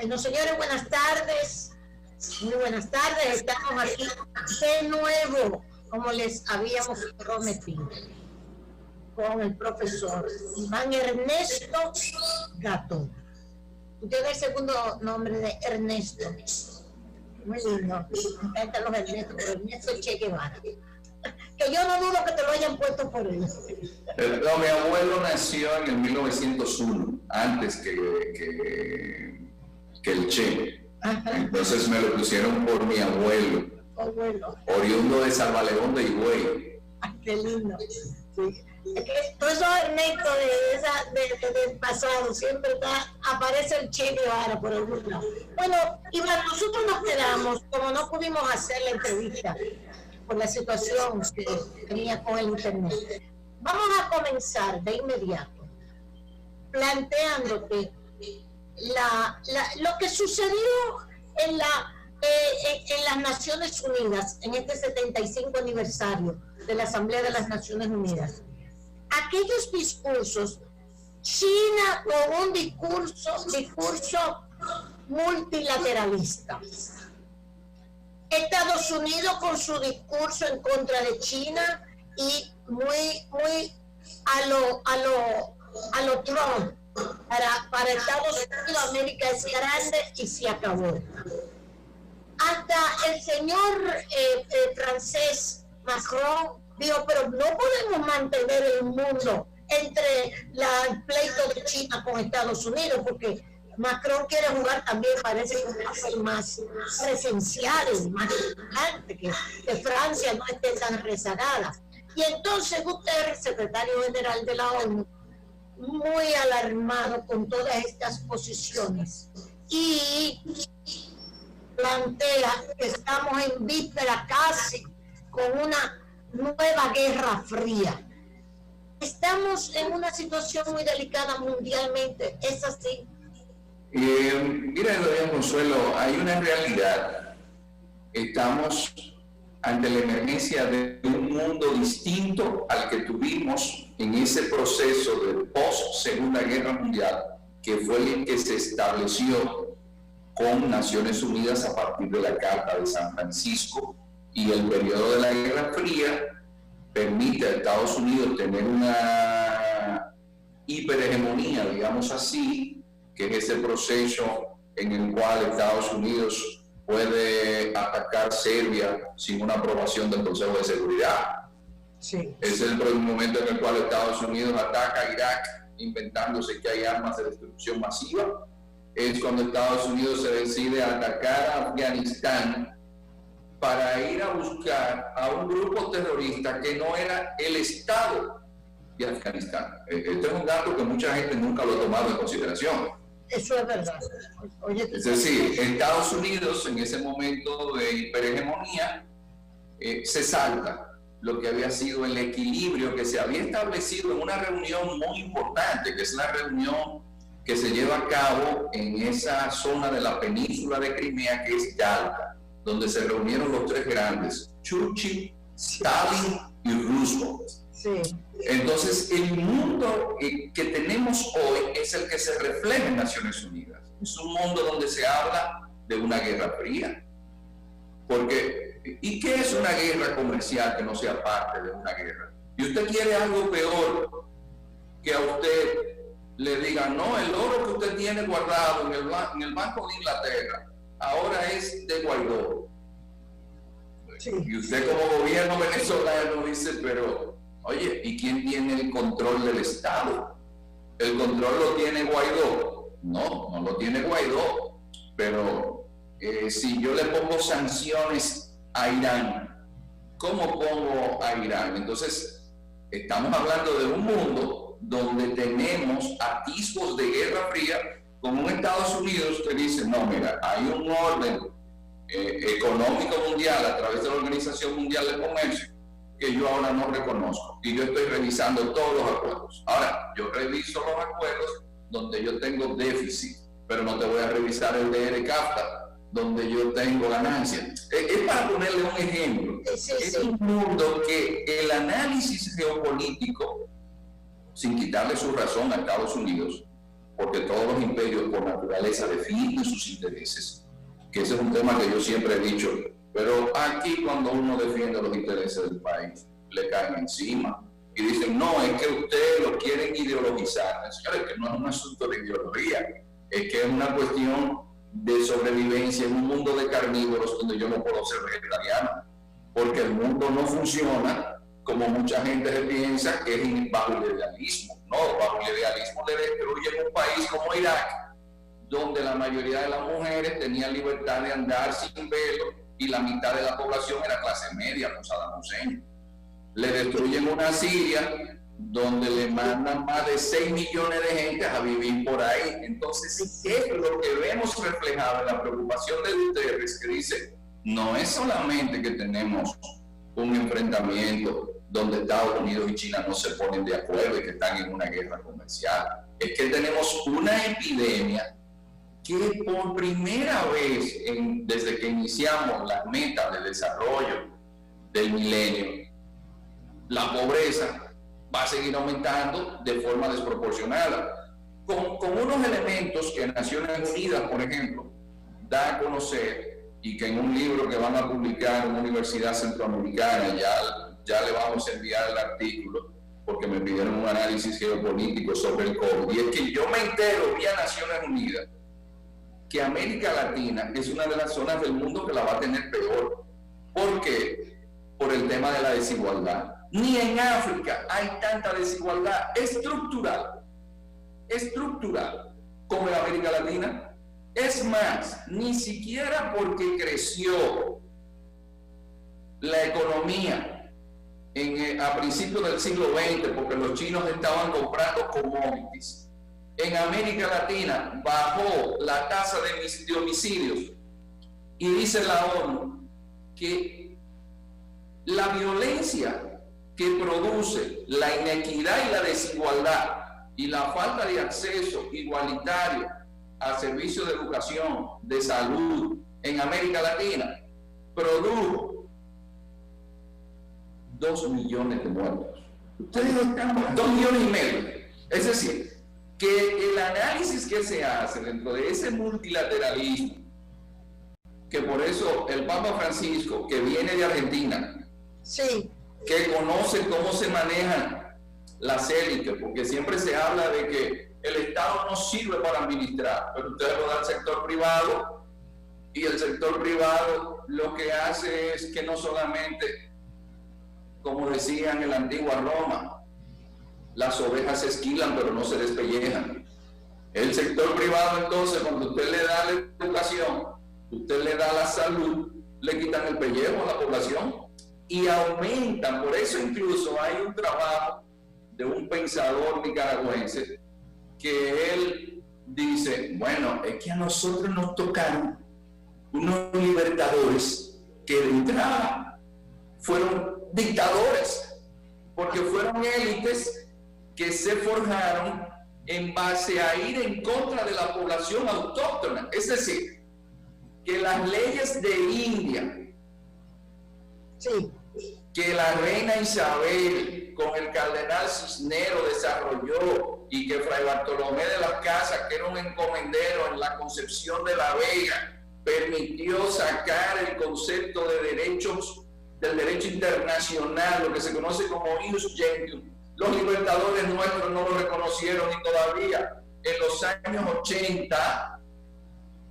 Bueno, señores, buenas tardes. Muy buenas tardes. Estamos aquí de nuevo, como les habíamos prometido, con el profesor Iván Ernesto Gatón. Usted es el segundo nombre de Ernesto. Muy lindo. Me encantan los Ernestos, pero Ernesto Che Guevara. Que yo no dudo que te lo hayan puesto por él. No, mi abuelo nació en el 1901, antes que el Che. Ajá. Entonces me lo pusieron por mi abuelo. Abuelo. Oriundo de Salvalegón de Higüey. Ay, qué lindo. Sí. Es que todos esos Ernesto del pasado siempre aparece el Che Guevara por algún lado. Bueno, Iván, nosotros nos quedamos, como no pudimos hacer la entrevista por la situación que tenía con el internet. Vamos a comenzar de inmediato planteándote lo que sucedió en las Naciones Unidas, en este 75 aniversario de la Asamblea de las Naciones Unidas. Aquellos discursos, China con un discurso multilateralista, Estados Unidos con su discurso en contra de China y muy a lo Trump. Para Estados Unidos, América es grande y se acabó. Hasta el señor francés Macron dijo, pero no podemos mantener el mundo entre el pleito de China con Estados Unidos, porque Macron quiere jugar también, parece que un papel más presencial, más importante, que Francia no esté tan rezagada. Y entonces Guterres, secretario general de la ONU, muy alarmado con todas estas posiciones, y plantea que estamos en víspera casi con una nueva guerra fría. Estamos en una situación muy delicada mundialmente, ¿es así? Mira, doña Consuelo, hay una realidad. Estamos ante la emergencia de un mundo distinto al que tuvimos en ese proceso de post-Segunda Guerra Mundial, que fue el que se estableció con Naciones Unidas a partir de la Carta de San Francisco, y el periodo de la Guerra Fría permite a Estados Unidos tener una hiperhegemonía, digamos así, que es ese proceso en el cual Estados Unidos puede atacar Serbia sin una aprobación del Consejo de Seguridad. Sí. Es el momento en el cual Estados Unidos ataca a Irak inventándose que hay armas de destrucción masiva. Es cuando Estados Unidos se decide atacar a Afganistán para ir a buscar a un grupo terrorista que no era el Estado de Afganistán. Esto es un dato que mucha gente nunca lo ha tomado en consideración. Eso es verdad. Oye, es decir, Estados Unidos en ese momento de hiperhegemonía se salta lo que había sido el equilibrio que se había establecido en una reunión muy importante, que es la reunión que se lleva a cabo en esa zona de la península de Crimea, que es Yalta, donde se reunieron los tres grandes, Churchill, Stalin y Roosevelt. Sí. Entonces, el mundo que tenemos hoy es el que se refleja en Naciones Unidas. Es un mundo donde se habla de una guerra fría. Porque, ¿y qué es una guerra comercial que no sea parte de una guerra? Y usted quiere algo peor que a usted le digan, no, el oro que usted tiene guardado en el Banco de Inglaterra ahora es de Guaidó. Sí. Y usted como gobierno venezolano dice, pero, oye, ¿y quién tiene el control del Estado? ¿El control lo tiene Guaidó? No, no lo tiene Guaidó. Pero si yo le pongo sanciones a Irán, ¿cómo pongo a Irán? Entonces, estamos hablando de un mundo donde tenemos atisbos de guerra fría, con un Estados Unidos que dice, no, mira, hay un orden económico mundial a través de la Organización Mundial de Comercio que yo ahora no reconozco, y yo estoy revisando todos los acuerdos. Ahora, yo reviso los acuerdos donde yo tengo déficit, pero no te voy a revisar el de ERE-CAFTA, donde yo tengo ganancias. Es para ponerle un ejemplo. Es un mundo que el análisis geopolítico, sin quitarle su razón a Estados Unidos, porque todos los imperios por naturaleza defienden sus intereses, que ese es un tema que yo siempre he dicho, pero aquí cuando uno defiende los intereses del país, le caen encima y dicen, no, es que ustedes lo quieren ideologizar. Señores, que no es un asunto de ideología, es que es una cuestión de sobrevivencia en un mundo de carnívoros donde yo no puedo ser vegetariano, porque el mundo no funciona como mucha gente se piensa que es bajo el idealismo. No, bajo el idealismo le destruyen un país como Irak, donde la mayoría de las mujeres tenían libertad de andar sin velo y la mitad de la población era clase media, con Saddam Hussein. Le destruyen una Siria donde le mandan más de 6 millones de gente a vivir por ahí. Entonces, es lo que vemos reflejado en la preocupación de ustedes, que dice, no es solamente que tenemos un enfrentamiento donde Estados Unidos y China no se ponen de acuerdo y que están en una guerra comercial, es que tenemos una epidemia que por primera vez desde que iniciamos las metas de desarrollo del milenio, la pobreza va a seguir aumentando de forma desproporcionada, con unos elementos que Naciones Unidas, por ejemplo, da a conocer, y que en un libro que van a publicar en una universidad centroamericana, ya le vamos a enviar el artículo, porque me pidieron un análisis geopolítico sobre el COVID, y es que yo me entero vía Naciones Unidas que América Latina es una de las zonas del mundo que la va a tener peor. ¿Por qué? Por el tema de la desigualdad. Ni en África hay tanta desigualdad estructural, como en América Latina. Es más, ni siquiera porque creció la economía a principios del siglo XX, porque los chinos estaban comprando commodities. En América Latina bajó la tasa de homicidios y dice la ONU que la violencia que produce la inequidad y la desigualdad y la falta de acceso igualitario a servicios de educación, de salud en América Latina produjo 2 millones de muertos. Ustedes están 2 millones y medio. Es decir, que el análisis que se hace dentro de ese multilateralismo, que por eso el Papa Francisco, que viene de Argentina, sí, que conoce cómo se manejan las élites, porque siempre se habla de que el Estado no sirve para administrar, pero ustedes lo dan al sector privado, y el sector privado lo que hace es que no solamente, como decían en la antigua Roma, las ovejas se esquilan pero no se despellejan. El sector privado, entonces, cuando usted le da la educación, usted le da la salud, le quitan el pellejo a la población y aumentan. Por eso incluso hay un trabajo de un pensador nicaragüense que él dice, bueno, es que a nosotros nos tocaron unos libertadores que de entrada fueron dictadores, porque fueron élites que se forjaron en base a ir en contra de la población autóctona. Es decir, que las leyes de India, sí, que la reina Isabel con el cardenal Cisneros desarrolló y que Fray Bartolomé de las Casas, que era un encomendero en la Concepción de la Vega, permitió sacar el concepto de derechos, del derecho internacional, lo que se conoce como ius gentium. Los libertadores nuestros no lo reconocieron y todavía en los años 80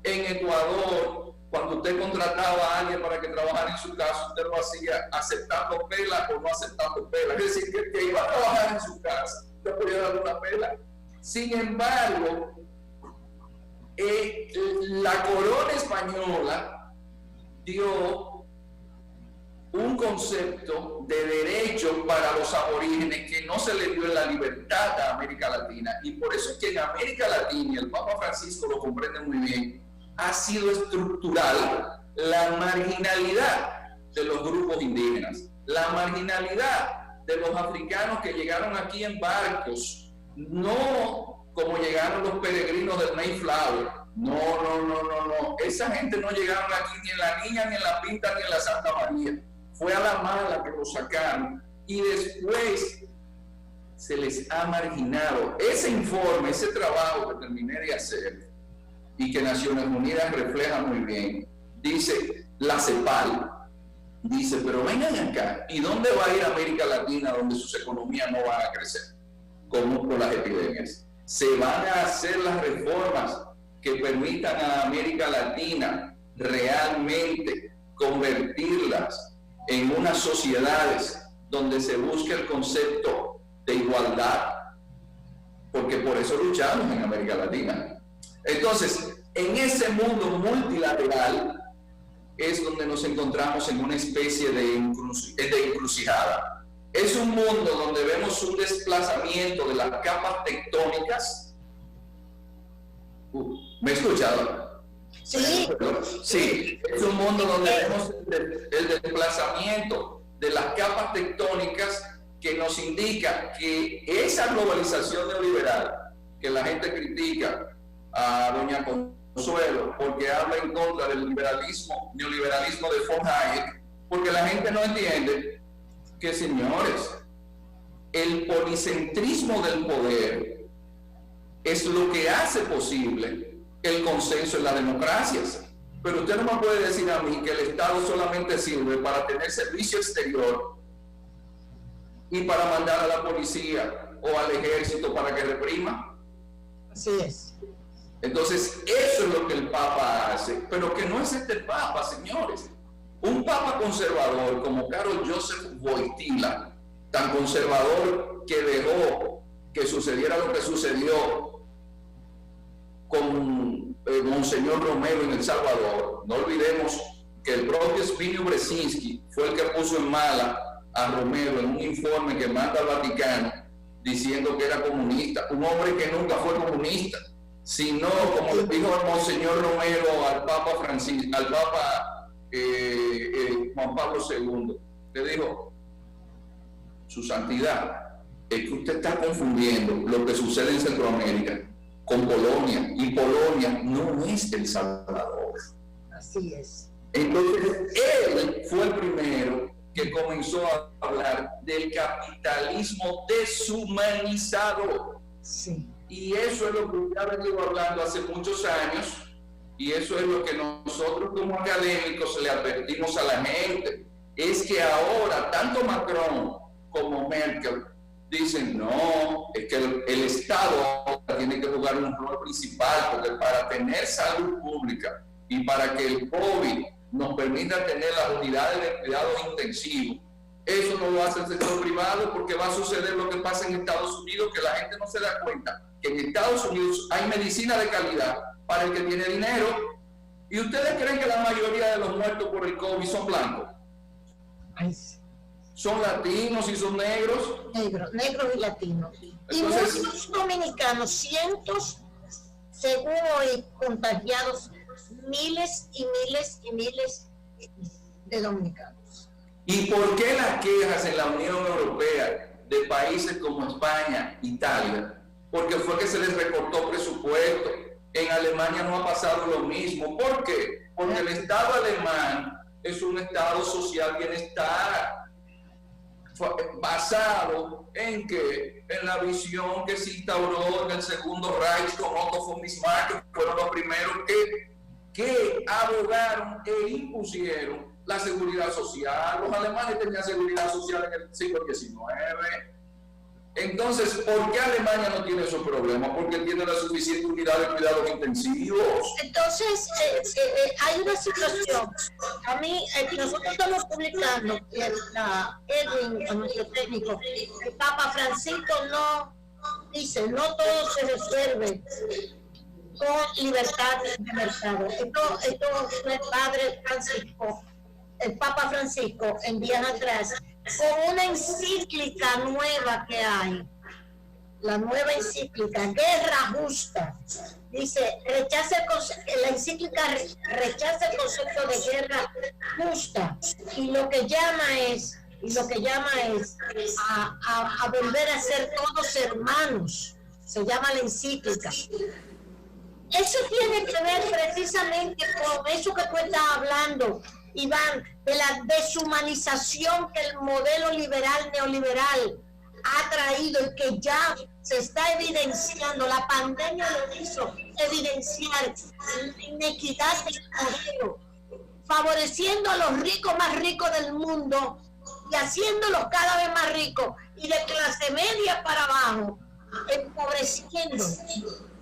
en Ecuador, cuando usted contrataba a alguien para que trabajara en su casa, usted lo hacía aceptando pela o no aceptando pela. Es decir, que el que iba a trabajar en su casa, usted podía darle una pela. Sin embargo, la corona española dio un concepto de derechos para los aborígenes que no se le dio en la libertad a América Latina, y por eso es que en América Latina, y el Papa Francisco lo comprende muy bien, ha sido estructural la marginalidad de los grupos indígenas, la marginalidad de los africanos que llegaron aquí en barcos, no como llegaron los peregrinos del Mayflower. No, esa gente no llegaron aquí ni en la Niña, ni en la Pinta, ni en la Santa María. Fue a la mala que lo sacaron y después se les ha marginado. Ese informe, ese trabajo que terminé de hacer y que Naciones Unidas refleja muy bien, dice la CEPAL, dice, pero vengan acá, ¿y dónde va a ir América Latina donde sus economías no van a crecer? Como con las epidemias. Se van a hacer las reformas que permitan a América Latina realmente convertirlas en unas sociedades donde se busque el concepto de igualdad, porque por eso luchamos en América Latina. Entonces, en ese mundo multilateral es donde nos encontramos en una especie de encrucijada. Es un mundo donde vemos un desplazamiento de las capas tectónicas. ¿Me escuchado? Sí. Sí, es un mundo donde vemos el desplazamiento de las capas tectónicas que nos indica que esa globalización neoliberal que la gente critica a doña Consuelo porque habla en contra del neoliberalismo de von Hayek, porque la gente no entiende que, señores, el policentrismo del poder es lo que hace posible el consenso en las democracias. Pero usted no me puede decir a mí que el Estado solamente sirve para tener servicio exterior y para mandar a la policía o al ejército para que reprima. Así es. Entonces, eso es lo que el Papa hace, pero que no es este Papa, señores. Un Papa conservador como Karol Józef Wojtyła, tan conservador que dejó que sucediera lo que sucedió con Monseñor Romero en El Salvador. No olvidemos que el propio Zbigniew Brzezinski fue el que puso en mala a Romero en un informe que manda al Vaticano diciendo que era comunista, un hombre que nunca fue comunista, sino, como le dijo el Monseñor Romero al Papa Francisco, al Papa Juan Pablo II, le dijo: su santidad, es que usted está confundiendo lo que sucede en Centroamérica con Polonia, y Polonia no es El Salvador. Así es. Entonces, él fue el primero que comenzó a hablar del capitalismo deshumanizado. Sí. Y eso es lo que ya he venido hablando hace muchos años, y eso es lo que nosotros como académicos le advertimos a la gente. Es que ahora tanto Macron como Merkel dicen: no, es que el Estado tiene que jugar un rol principal, porque para tener salud pública y para que el COVID nos permita tener las unidades de cuidados intensivos, eso no lo hace el sector privado, porque va a suceder lo que pasa en Estados Unidos, que la gente no se da cuenta que en Estados Unidos hay medicina de calidad para el que tiene dinero. ¿Y ustedes creen que la mayoría de los muertos por el COVID son blancos? Ay, sí. ¿Son latinos y son negros? Negros y latinos. Entonces, y muchos dominicanos, cientos, según hoy, contagiados, miles y miles y miles de dominicanos. ¿Y por qué las quejas en la Unión Europea de países como España, Italia? Porque fue que se les recortó presupuesto. En Alemania no ha pasado lo mismo. ¿Por qué? Porque el Estado alemán es un Estado social bienestar, basado en que en la visión que se instauró en el Segundo Reich con Otto von Bismarck, que fueron los primeros que abogaron e impusieron la seguridad social. Los alemanes tenían seguridad social en el siglo XIX. Entonces, ¿por qué Alemania no tiene esos problemas? Porque tiene la suficiente unidad de cuidados intensivos. Entonces, hay una situación. A mí, nosotros estamos publicando, Edwin, nuestro técnico, el Papa Francisco no dice, no todo se resuelve con libertad de mercado. Esto fue el Padre Francisco, el Papa Francisco, en días atrás, con una encíclica nueva que hay, la nueva encíclica, Guerra Justa. Dice, la encíclica rechaza el concepto de guerra justa, y lo que llama es a volver a ser todos hermanos. Se llama la encíclica. Eso tiene que ver precisamente con eso que tú estás hablando, Iván, de la deshumanización que el modelo liberal, neoliberal, ha traído y que ya se está evidenciando, la pandemia lo hizo evidenciar la inequidad del poder, favoreciendo a los ricos más ricos del mundo y haciéndolos cada vez más ricos y de clase media para abajo, empobreciendo.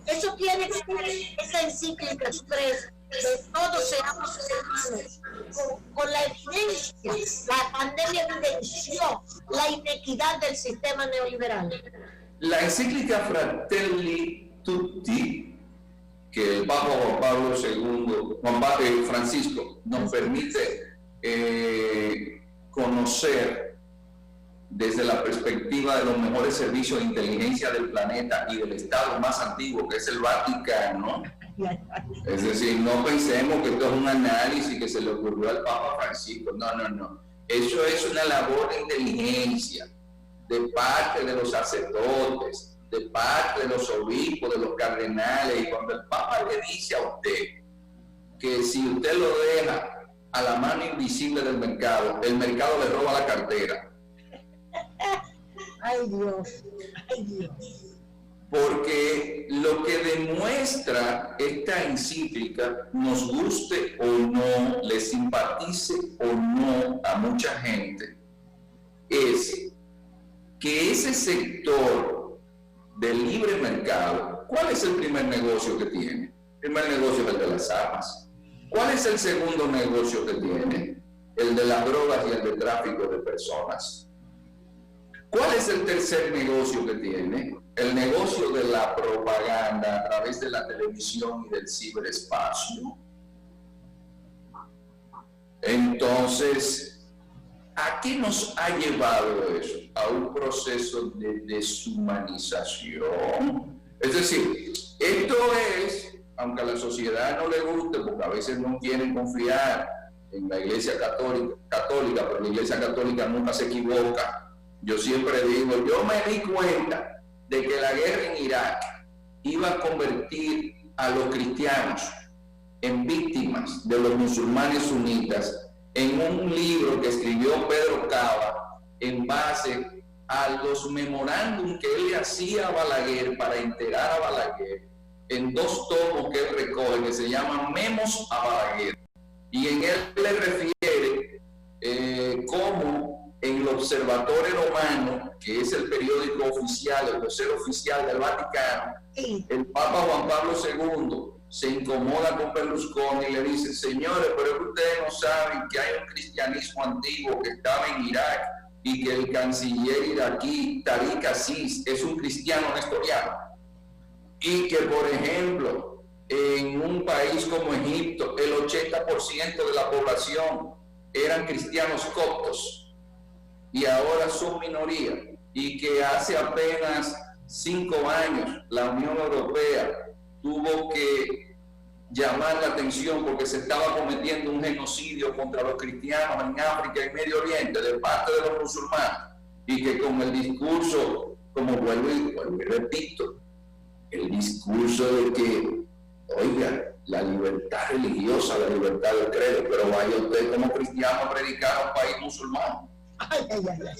Eso tiene que ser esa encíclica expresa de todos seamos hermanos, con la evidencia. La pandemia evidenció la inequidad del sistema neoliberal. La encíclica Fratelli Tutti, que el Papa Juan Pablo II, Francisco, nos permite conocer desde la perspectiva de los mejores servicios de inteligencia del planeta y del Estado más antiguo, que es el Vaticano. Es decir, no pensemos que esto es un análisis que se le ocurrió al Papa Francisco. No. Eso es una labor de inteligencia de parte de los sacerdotes, de parte de los obispos, de los cardenales. Y cuando el Papa le dice a usted que si usted lo deja a la mano invisible del mercado, el mercado le roba la cartera. Ay Dios, ay Dios. Porque lo que demuestra esta encíclica, nos guste o no, le simpatice o no a mucha gente, es que ese sector del libre mercado, ¿cuál es el primer negocio que tiene? El primer negocio es el de las armas. ¿Cuál es el segundo negocio que tiene? El de las drogas y el de tráfico de personas. ¿Cuál es el tercer negocio que tiene? El negocio de la propaganda a través de la televisión y del ciberespacio. Entonces, ¿a qué nos ha llevado eso? A un proceso de deshumanización. Es decir, esto es, aunque a la sociedad no le guste, porque a veces no quieren confiar en la Iglesia católica, pero la Iglesia católica nunca se equivoca. Yo siempre digo, yo me di cuenta de que la guerra en Irak iba a convertir a los cristianos en víctimas de los musulmanes sunitas en un libro que escribió Pedro Cava en base a los memorándum que él le hacía a Balaguer para enterar a Balaguer en 2 tomos que él recoge que se llaman Memos a Balaguer, y en él le refiere cómo en el Observatorio Romano, que es el periódico oficial, el vocero oficial del Vaticano, el Papa Juan Pablo II se incomoda con Berlusconi y le dice: señores, pero es que ustedes no saben que hay un cristianismo antiguo que estaba en Irak y que el canciller iraquí Tariq Aziz es un cristiano nestoriano, y que, por ejemplo, en un país como Egipto el 80% de la población eran cristianos coptos y ahora son minoría, y que hace apenas 5 años la Unión Europea tuvo que llamar la atención porque se estaba cometiendo un genocidio contra los cristianos en África y Medio Oriente de parte de los musulmanes, y que con el discurso, como vuelvo y repito, el discurso de que, oiga, la libertad religiosa, la libertad del credo, pero vaya usted como cristiano a predicar a un país musulmán.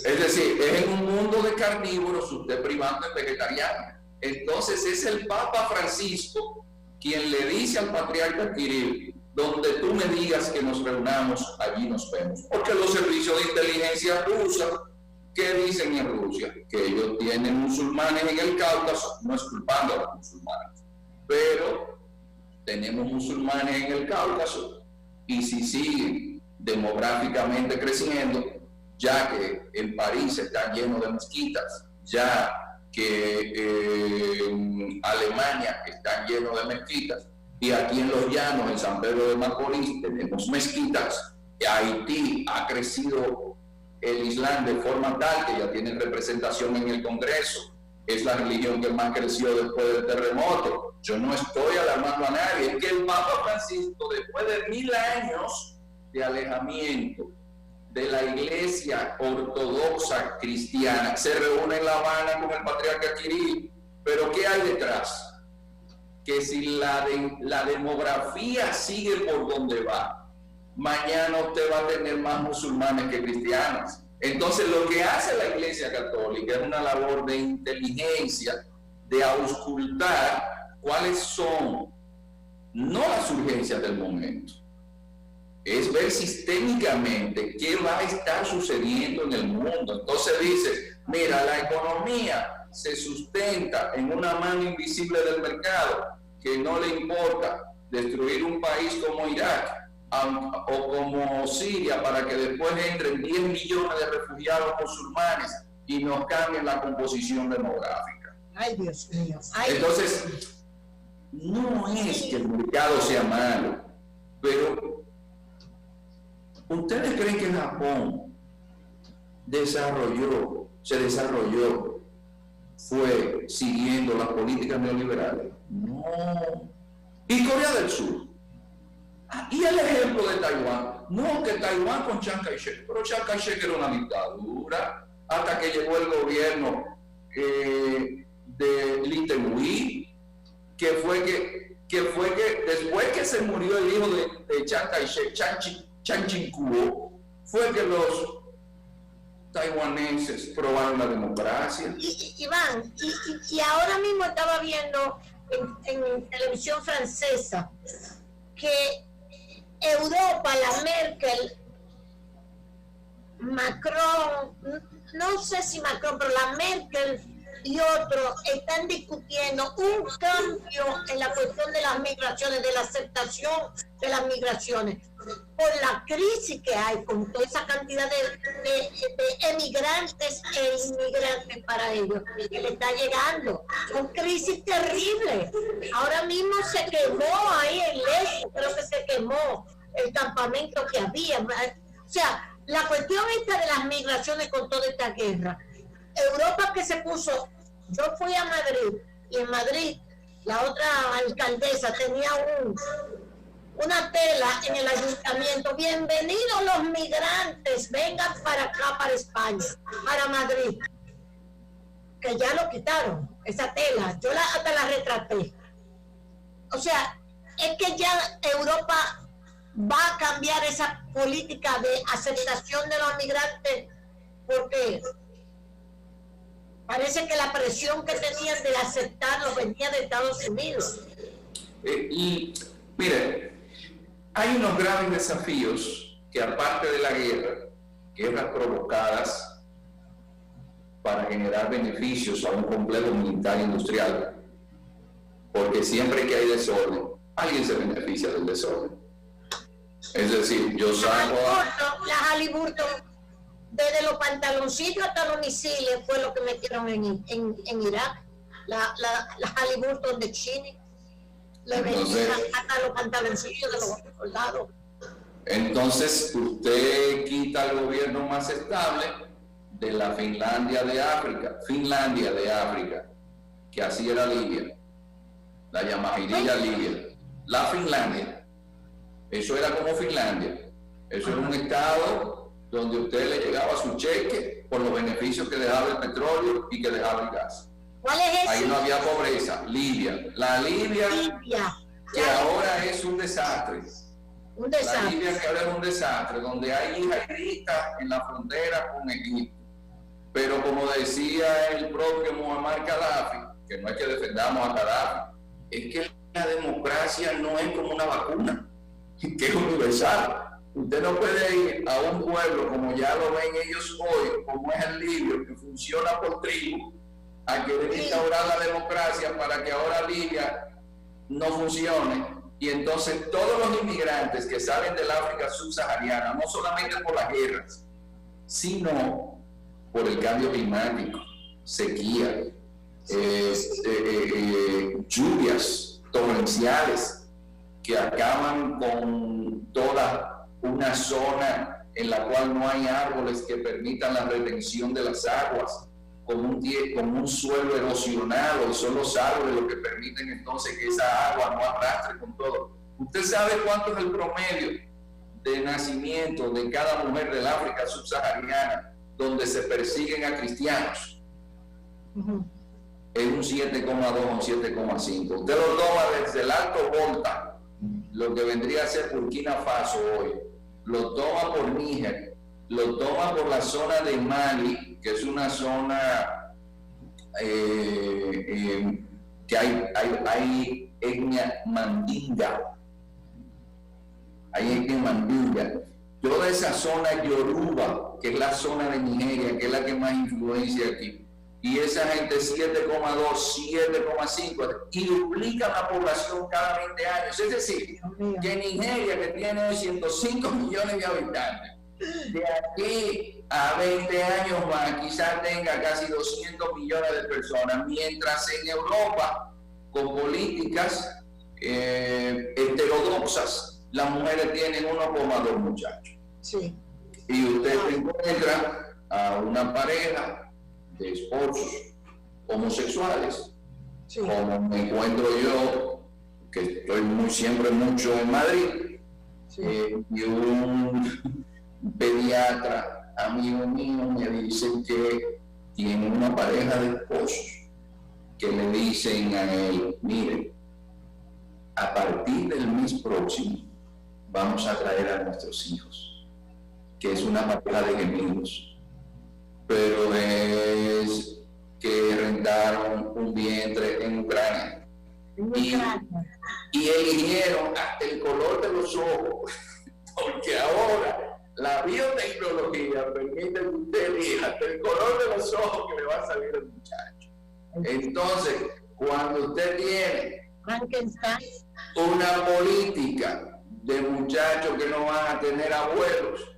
Es decir, es en un mundo de carnívoros usted privando en vegetariano. Entonces es el Papa Francisco quien le dice al patriarca Kirill: donde tú me digas que nos reunamos, allí nos vemos. Porque los servicios de inteligencia rusa, ¿qué dicen en Rusia? Que ellos tienen musulmanes en el Cáucaso, no es culpando a los musulmanes, pero tenemos musulmanes en el Cáucaso, y si siguen demográficamente creciendo, ya que en París está lleno de mezquitas, ya que en Alemania está lleno de mezquitas, y aquí en los llanos, en San Pedro de Macorís, tenemos mezquitas. Haití ha crecido el Islam de forma tal que ya tienen representación en el Congreso. Es la religión que más creció después del terremoto. Yo no estoy alarmando a nadie, es que el Papa Francisco, después de 1000 años de alejamiento de la Iglesia ortodoxa cristiana, se reúne en La Habana con el patriarca Kirill. Pero ¿qué hay detrás? Que si la demografía sigue por donde va, mañana usted va a tener más musulmanes que cristianos. Entonces, lo que hace la Iglesia Católica es una labor de inteligencia, de auscultar cuáles son, no las urgencias del momento, es ver sistémicamente qué va a estar sucediendo en el mundo. Entonces dice, mira, la economía se sustenta en una mano invisible del mercado que no le importa destruir un país como Irak o como Siria para que después entren 10 millones de refugiados musulmanes y nos cambien la composición demográfica. Ay, Dios mío. Ay, entonces, no es que el mercado sea malo, pero ¿ustedes creen que Japón se desarrolló fue siguiendo las políticas neoliberales? No. ¿Y Corea del Sur? Y el ejemplo de Taiwán. No, que Taiwán con Chiang Kai-shek, pero Chiang Kai-shek era una dictadura hasta que llegó el gobierno de Lee Teng-hui, que fue que después que se murió el hijo de Chiang Kai-shek, Chiang Ching-kuo, fue que los taiwaneses probaron la democracia. Iván, y ahora mismo estaba viendo en televisión francesa que Europa, la Merkel, Macron, no sé si Macron, pero la Merkel y otros están discutiendo un cambio en la cuestión de las migraciones, de la aceptación de las migraciones, por la crisis que hay con toda esa cantidad de emigrantes e inmigrantes para ellos, que le está llegando. Son crisis terribles. Ahora mismo se quemó ahí en Lesbos, creo que se quemó el campamento que había. O sea, la cuestión esta de las migraciones con toda esta guerra. Europa que se puso, yo fui a Madrid y en Madrid la otra alcaldesa tenía una tela en el ayuntamiento: bienvenidos los migrantes, vengan para acá, para España, para Madrid, que ya lo quitaron, esa tela, yo hasta la retraté. O sea, es que ya Europa va a cambiar esa política de aceptación de los migrantes, porque parece que la presión que tenían de aceptarlo venía de Estados Unidos. Y mire, hay unos graves desafíos que, aparte de la guerras provocadas para generar beneficios a un complejo militar industrial, porque siempre que hay desorden, alguien se beneficia del desorden. Es decir, yo saco la Halliburton, desde los pantaloncitos hasta los misiles fue lo que metieron en Irak. La Halliburton de Chile le vendían hasta los pantaloncillos de los soldados. Entonces usted quita el gobierno más estable de la Finlandia de África, que así era Libia, la Yamahiriya Libia. La Finlandia, eso era como Finlandia, eso era un estado donde usted le llegaba su cheque por los beneficios que dejaba el petróleo y que dejaba el gas. ¿Cuál es ese? Ahí no había pobreza. Libia. La Libia que ahora es un desastre. La Libia que ahora es un desastre, donde hay yihadistas en la frontera con Egipto. Pero como decía el propio Muammar Gaddafi, que no es que defendamos a Gaddafi, es que la democracia no es como una vacuna, que es universal. Usted no puede ir a un pueblo como ya lo ven ellos hoy, como es el Libia, que funciona por tribu, a querer instaurar la democracia para que ahora Libia no funcione. Y entonces todos los inmigrantes que salen del África subsahariana, no solamente por las guerras, sino por el cambio climático, sequía, lluvias torrenciales que acaban con toda una zona en la cual no hay árboles que permitan la retención de las aguas, con un suelo erosionado, y son los árboles los que permiten entonces que esa agua no arrastre con todo. ¿Usted sabe cuánto es el promedio de nacimiento de cada mujer del África subsahariana donde se persiguen a cristianos? Es un 7,2 o un 7,5. Usted lo toma desde el Alto Volta, lo que vendría a ser Burkina Faso hoy, lo toma por Níger lo toma por la zona de Mali, que es una zona que hay etnia mandinga. Hay etnia mandinga. Toda esa zona Yoruba, que es la zona de Nigeria, que es la que más influencia aquí, y esa gente 7,2, 7,5, y duplica la población cada 20 años. Es decir, que Nigeria, que tiene 105 millones de habitantes, de aquí a 20 años más, quizás tenga casi 200 millones de personas, mientras en Europa, con políticas heterodoxas, las mujeres tienen 1,2 muchachos. Sí. Y usted encuentra a una pareja de esposos homosexuales, sí, como me encuentro yo, que estoy siempre mucho en Madrid, sí, y un pediatra amigo mío me dice que tiene una pareja de esposos que le dicen a él: mire, a partir del mes próximo vamos a traer a nuestros hijos, que es una pareja de gemelos, pero es que rentaron un vientre en Ucrania y eligieron hasta el color de los ojos, porque ahora la biotecnología permite que usted elija hasta el color de los ojos que le va a salir al muchacho. Entonces, cuando usted tiene una política de muchachos que no van a tener abuelos,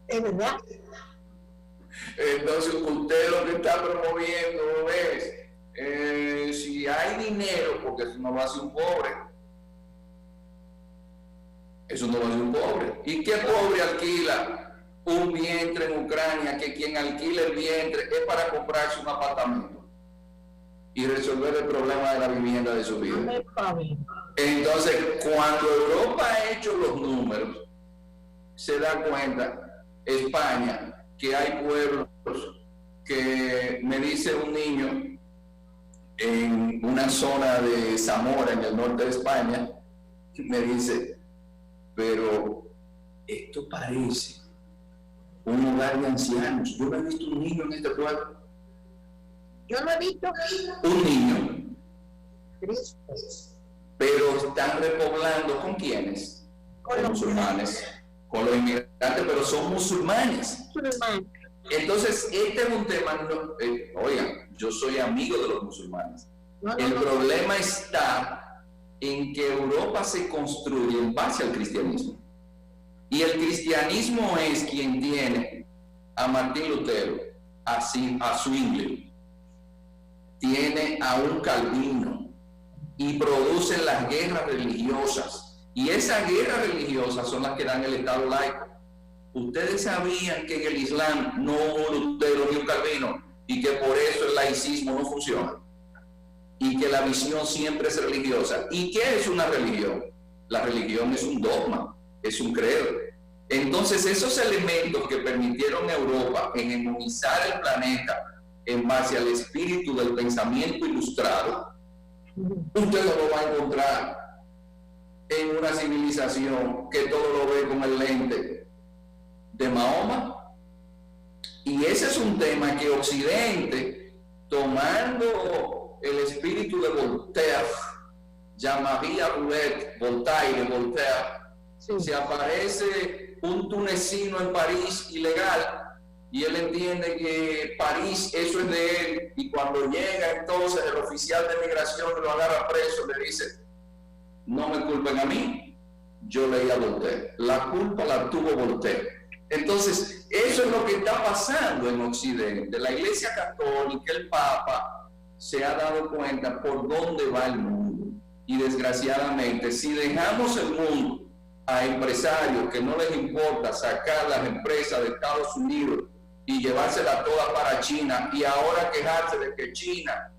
es verdad. Entonces usted lo que está promoviendo es, si hay dinero, porque eso no lo hace un pobre, eso no lo hace un pobre. ¿Y qué pobre alquila un vientre en Ucrania, que quien alquila el vientre es para comprarse un apartamento y resolver el problema de la vivienda de su vida? Entonces, cuando Europa ha hecho los números, se da cuenta, España, que hay pueblos que, me dice un niño en una zona de Zamora, en el norte de España, me dice: pero esto parece un hogar de ancianos. Yo no he visto un niño en este pueblo. Yo no he visto un niño. Pero están repoblando, ¿con quiénes? Con los musulmanes, con los inmigrantes, pero son musulmanes. Entonces, este es un tema, oigan, yo soy amigo de los musulmanes. El problema está en que Europa se construye en base al cristianismo. Y el cristianismo es quien tiene a Martín Lutero, a Zwingli, tiene a un Calvino, y producen las guerras religiosas. Y esas guerras religiosas son las que dan el Estado laico. Ustedes sabían que en el Islam no hubo Lutero ni un Calvino, y que por eso el laicismo no funciona, y que la visión siempre es religiosa. ¿Y qué es una religión? La religión es un dogma, es un credo. Entonces, esos elementos que permitieron a Europa hegemonizar el planeta en base al espíritu del pensamiento ilustrado, usted no lo va a encontrar en una civilización que todo lo ve con el lente de Mahoma. Y ese es un tema que Occidente, tomando el espíritu de Voltaire, Jean-Marie Roulette, Voltaire, sí, se aparece un tunecino en París ilegal, y él entiende que París, eso es de él, y cuando llega entonces el oficial de migración que lo agarra preso, le dice: no me culpen a mí, yo leí a Voltaire, la culpa la tuvo Voltaire. Entonces, eso es lo que está pasando en Occidente. La Iglesia Católica, el Papa, se ha dado cuenta por dónde va el mundo, y desgraciadamente, si dejamos el mundo a empresarios que no les importa sacar las empresas de Estados Unidos y llevárselas todas para China, y ahora quejarse de que China,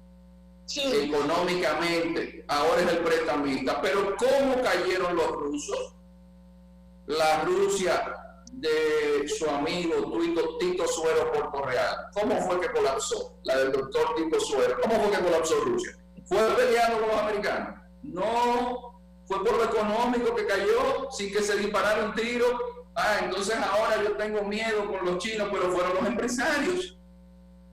sí, económicamente ahora es el prestamista. Pero ¿cómo cayeron los rusos? La Rusia de su amigo Tito Suero Puerto Real, ¿cómo fue que colapsó? La del doctor Tito Suero, ¿cómo fue que colapsó Rusia? ¿Fue peleando con los americanos? No, fue por lo económico que cayó, sin que se disparara un tiro entonces ahora yo tengo miedo con los chinos, pero fueron los empresarios.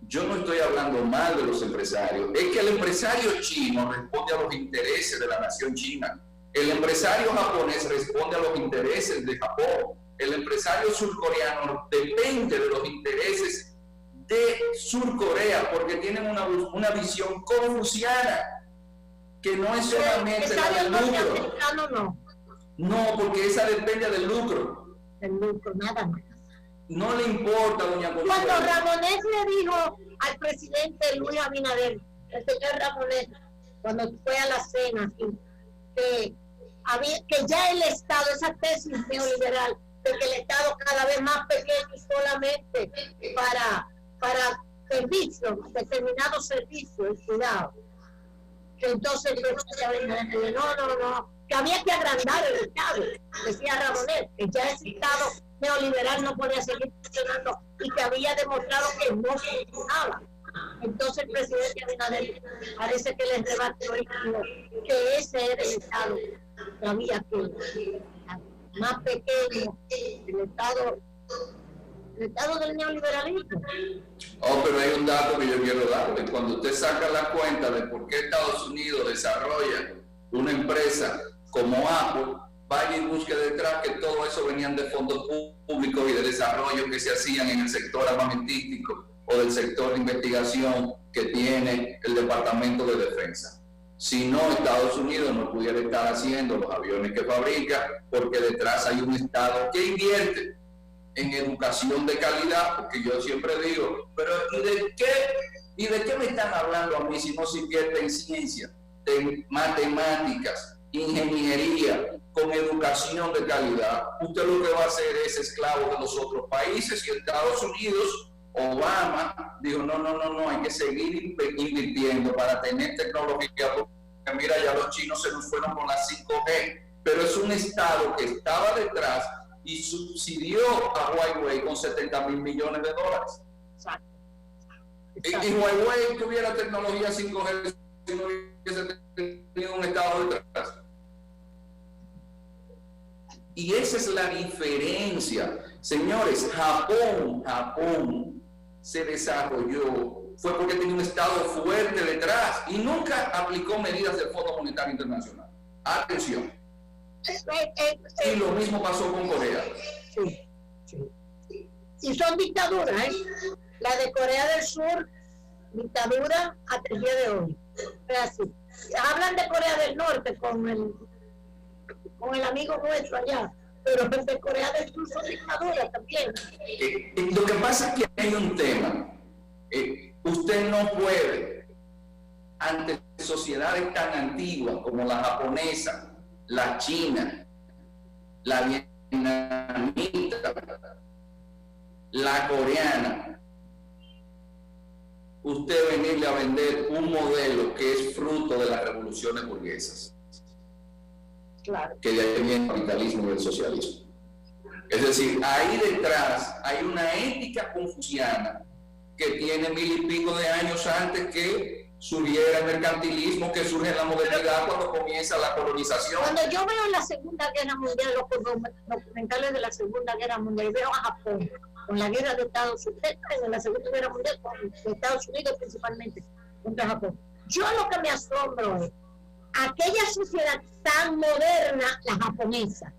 Yo no estoy hablando mal de los empresarios, es que el empresario chino responde a los intereses de la nación china, el empresario japonés responde a los intereses de Japón, el empresario surcoreano depende de los intereses de Surcorea, porque tienen una visión confuciana, que no es solamente la del lucro. No, porque esa depende del lucro. El lucro, nada más. No le importa, doña Consuelo. Cuando Ramonet le dijo al presidente Luis Abinader, el señor Ramonet, cuando fue a la cena, que ya el Estado, esa tesis neoliberal, de que el Estado cada vez más pequeño y solamente para servicios, determinados servicios, cuidado. Que entonces el presidente Abinader dijo, no, que había que agrandar el Estado, decía Ramonet, que ya ese Estado neoliberal no podía seguir funcionando y que había demostrado que no funcionaba. Entonces el presidente Abinader parece que les rebatió y dijo que ese era el Estado que había que más pequeño, el Estado del neoliberalismo. Pero hay un dato que yo quiero darle. Cuando usted saca la cuenta de por qué Estados Unidos desarrolla una empresa como Apple, vaya y busque detrás que todo eso venían de fondos públicos y de desarrollo que se hacían en el sector armamentístico o del sector de investigación que tiene el Departamento de Defensa. Si no, Estados Unidos no pudiera estar haciendo los aviones que fabrica, porque detrás hay un Estado que invierte en educación de calidad, porque yo siempre digo, pero ¿y de qué me están hablando a mí si no se invierte en ciencia, en matemáticas, ingeniería, con educación de calidad? Usted lo que va a hacer es esclavo de los otros países, y Estados Unidos, Obama, dijo, no, hay que seguir invirtiendo para tener tecnología, porque mira, ya los chinos se nos fueron con la 5G, pero es un Estado que estaba detrás y subsidió a Huawei con $70 mil millones. Exacto. Y Huawei tuviera tecnología 5G si no hubiese tenido un Estado detrás. Y esa es la diferencia. Señores, Japón se desarrolló, fue porque tenía un Estado fuerte detrás y nunca aplicó medidas del Fondo Monetario Internacional. Atención. Y lo mismo pasó con Corea. Sí. Y son dictaduras, ¿eh? La de Corea del Sur, dictadura hasta el día de hoy. Es así. Hablan de Corea del Norte con el amigo nuestro allá, pero de Corea del Sur son dictaduras también. Lo que pasa es que hay un tema. Usted no puede, ante sociedades tan antiguas como la japonesa, la china, la vietnamita, la coreana, usted venirle a vender un modelo que es fruto de las revoluciones burguesas. Claro. Que de ahí viene el capitalismo y el socialismo. Es decir, ahí detrás hay una ética confuciana que tiene 1000 y pico de años antes que surgiera el mercantilismo, que surge la modernidad cuando comienza la colonización. Cuando yo veo la Segunda Guerra Mundial, los documentales de la Segunda Guerra Mundial, veo a Japón con la guerra de Estados Unidos, en la Segunda Guerra Mundial con Estados Unidos principalmente contra Japón. Yo lo que me asombro es aquella sociedad tan moderna, la japonesa,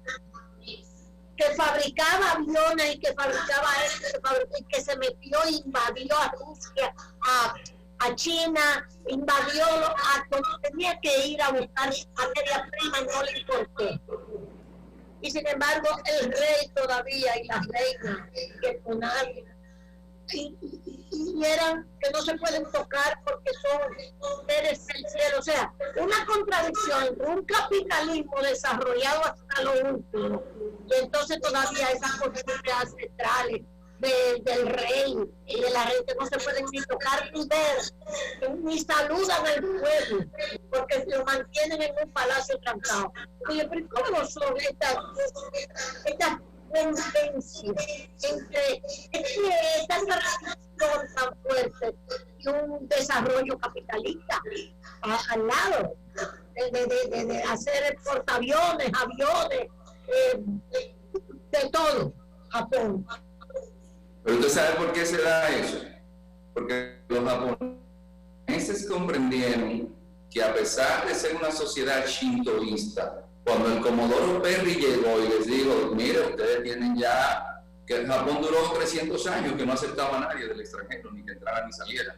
que fabricaba aviones y que fabricaba esto, y que se metió e invadió a Rusia, a China, invadió a donde tenía que ir a buscar materia prima y no le importó. Y sin embargo, el rey todavía y las reinas, que con alguien, y eran que no se pueden tocar porque son seres del cielo. O sea, una contradicción entre un capitalismo desarrollado hasta lo último y entonces todavía esas costumbres ancestrales del rey y de la gente no se pueden ni tocar ni ver, ni saludan al pueblo porque lo mantienen en un palacio trancado. Oye, pero ¿cómo son estas convivencia entre esta relación tan fuerte y un desarrollo capitalista al lado de hacer portaaviones, aviones, de todo, Japón. Pero usted sabe por qué se da eso. Porque los japoneses comprendieron que a pesar de ser una sociedad shintoísta, cuando el Comodoro Perry llegó y les dijo, mire, ustedes tienen ya, que Japón duró 300 años que no aceptaba a nadie del extranjero, ni que entrara ni saliera.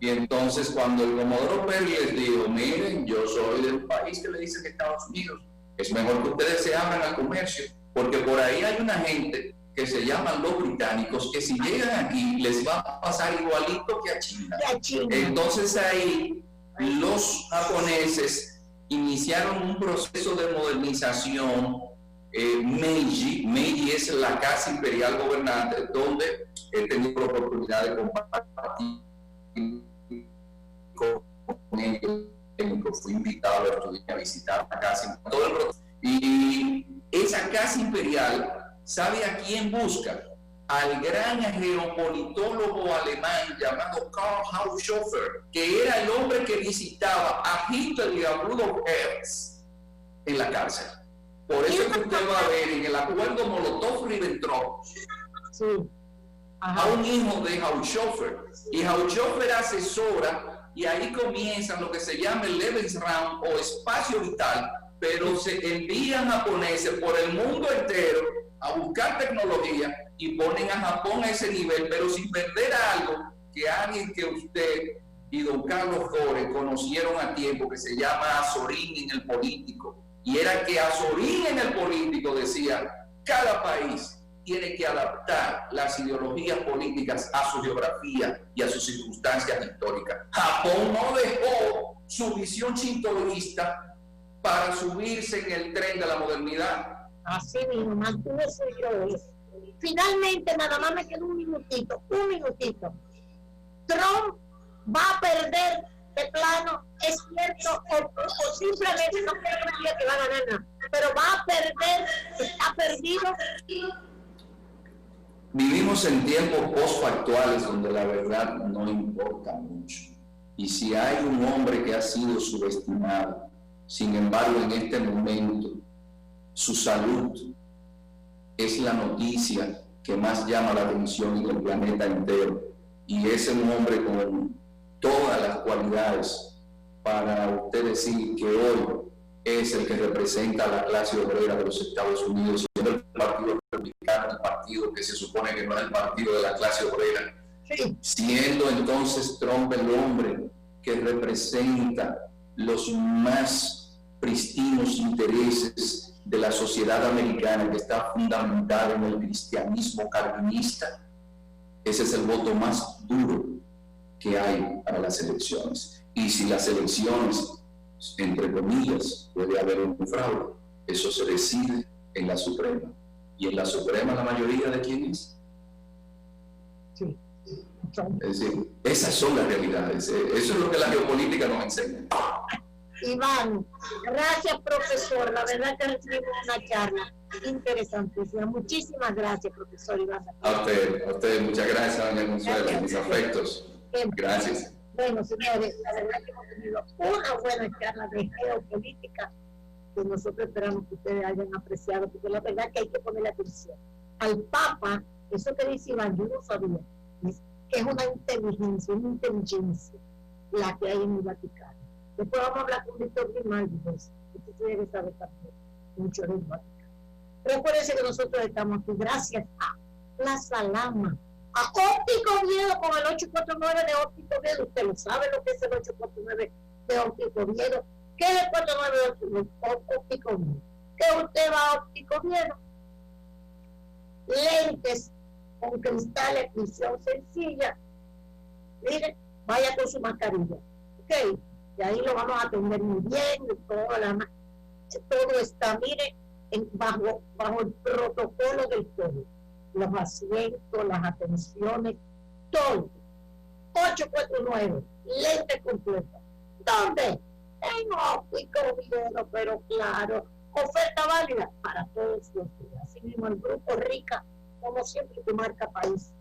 Y entonces cuando el Comodoro Perry les dijo, miren, yo soy del país que le dicen Estados Unidos, es mejor que ustedes se abran al comercio, porque por ahí hay una gente que se llaman los británicos, que si llegan aquí les va a pasar igualito que a China. Entonces ahí los japoneses iniciaron un proceso de modernización. Meiji es la casa imperial gobernante, donde he tenido la oportunidad de compartir con ellos. Fui invitado a visitar la casa todo el proceso. Y esa casa imperial, ¿sabe a quién busca? Al gran geopolitólogo alemán llamado Karl Haushofer, que era el hombre que visitaba a Hitler y a Rudolf Hess en la cárcel. Por eso es que usted va a ver en el acuerdo Molotov-Ribbentrop a un hijo de Haushofer. Y Haushofer asesora, y ahí comienza lo que se llama el Lebensraum o espacio vital, pero se envían japoneses por el mundo entero a buscar tecnología y ponen a Japón a ese nivel, pero sin perder algo que alguien que usted y don Carlos Flores conocieron a tiempo, que se llama Azorín en el político, y era que Azorín en el político decía, cada país tiene que adaptar las ideologías políticas a su geografía y a sus circunstancias históricas. Japón no dejó su visión shintoísta para subirse en el tren de la modernidad. Así mismo, mantuvo su ideología. Finalmente, nada más me queda un minutito. Trump va a perder de plano, es cierto, o simplemente no creo que va a ganar nada, pero va a perder, está perdido. Vivimos en tiempos postfactuales donde la verdad no importa mucho. Y si hay un hombre que ha sido subestimado, sin embargo, en este momento, su salud es la noticia que más llama la atención en el planeta entero. Y es un hombre con todas las cualidades para usted decir que hoy es el que representa a la clase obrera de los Estados Unidos, siendo el Partido Republicano, el partido que se supone que no es el partido de la clase obrera, siendo entonces Trump el hombre que representa los más pristinos intereses de la sociedad americana, que está fundamentada en el cristianismo calvinista. Ese es el voto más duro que hay para las elecciones. Y si las elecciones, entre comillas, puede haber un fraude, eso se decide en la Suprema. ¿Y en la Suprema la mayoría de quién es? Sí. Es decir, esas son las realidades. Eso es lo que la geopolítica nos enseña. Iván, gracias, profesor. La verdad que recibimos una charla interesantísima. Muchísimas gracias, profesor Iván. A usted, muchas gracias, doña Consuelo, mis afectos. Gracias. Bueno, señores, la verdad que hemos tenido una buena charla de geopolítica que nosotros esperamos que ustedes hayan apreciado, porque la verdad que hay que ponerle atención. Al Papa, eso que dice Iván, yo no sabía, que es una inteligencia la que hay en el Vaticano. Después vamos a hablar con Víctor Grimaldi, pues, usted debe saber también mucho del Vaticano. Recuérdense que nosotros estamos aquí gracias a Plaza Lama, a Óptico Oviedo con el 849 de Óptico Oviedo. Usted lo sabe lo que es el 849 de Óptico Oviedo. ¿Qué es el 498 de Óptico Oviedo? Que usted va a Óptico Oviedo, lentes con cristales, visión sencilla, mire, vaya con su mascarilla, ok, y ahí lo vamos a atender muy bien, todo está, mire, bajo el protocolo del COVID, los asientos, las atenciones, todo. 849, lente completa. ¿Dónde? En Óptico Oviedo, pero claro, oferta válida para todos los días. Así mismo el Grupo Rica, como siempre, que marca país,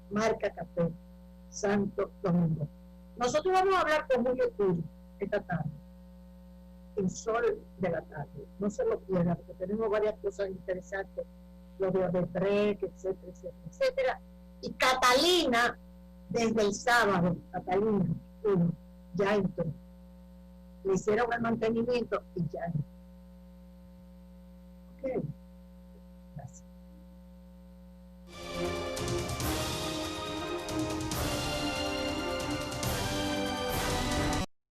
marca café, Santo Domingo. Nosotros vamos a hablar con Julio Turi esta tarde, el sol de la tarde. No se lo pierdan, porque tenemos varias cosas interesantes lo de Odebrecht, etcétera, etcétera, etcétera. Y Catalina, desde el sábado, Catalina, ya entró. Le hicieron el mantenimiento y ya entró.